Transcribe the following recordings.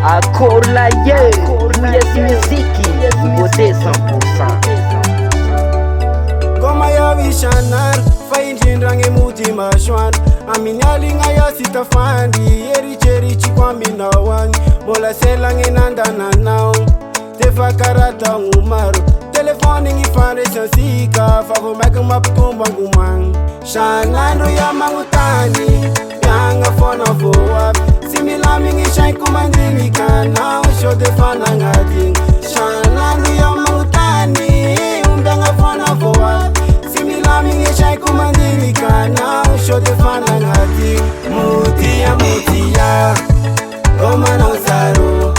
Akolaye, Gasy muziki, Nouveauté 100%. Goma ya vishanar, fainjindrange mutima shwan. Aminyalinga ya sitafandi, eri chikwa minawani. Mola selange nandana nao, tefa karata umaru. Telefoni ngifande sansika, favo meka maptumba ngumang. Shanando ya mangutani, yanga fona voap. Similami ngishai kumandini kana, usho defana ngading. Shanando ya mangutani, umbanga fona voap. Similami ngishai kumandini kana, usho defana ngading. Mutia, Goma no zaro,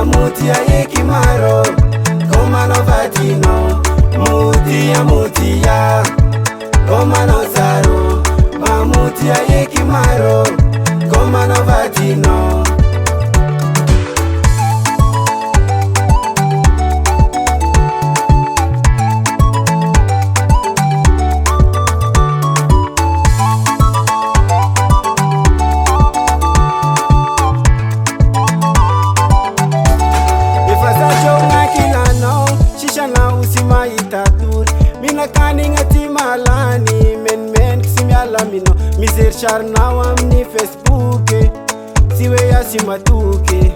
Mutia yekimaro, Goma no vatino. Mutia, Goma no zaro, Mutia yekimaro, Goma no vatino. Miser charnawa mni Facebook, siwe ya simatuke.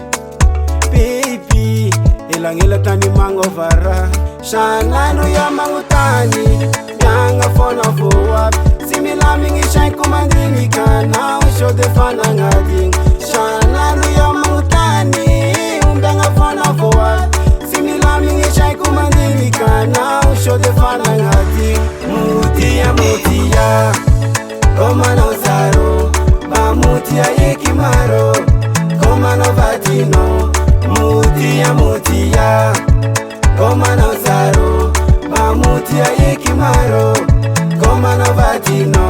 Baby, elangela tani mangovara. Shanano ya mangutani, yanga fona voap. Similami ngishai kumandini kana, usho defana ngading. Shanano ya mangutani, umbanga fona voap. Similami ngishai kumandini kana, usho defana ngading. Mutia, Goma no zaro, Mutia yekimaro, Goma no vatino. Mutia, Goma no zaro, Mutia yekimaro, Goma no vatino.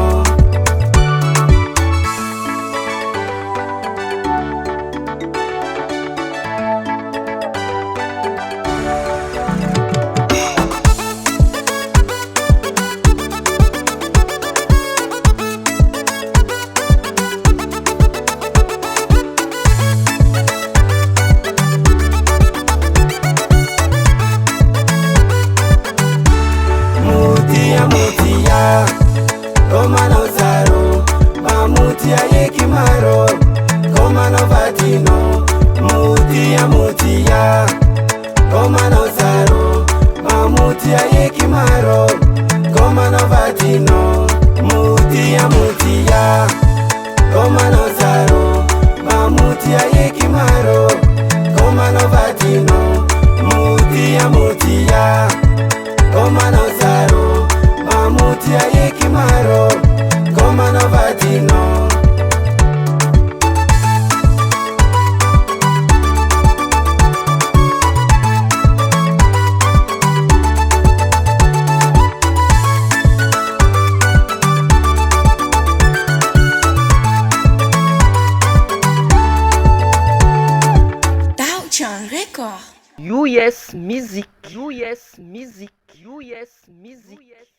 Goma no zaro, Mutia yekimaro, Goma no vatino. Mutia, Goma no zaro, Mutia yekimaro, Goma no vatino. Mutia, Goma no zaro, Mutia yekimaro, Goma no vatino. Mutia, Goma no zaro, Mutia yekimaro, Goma no vatino. US music.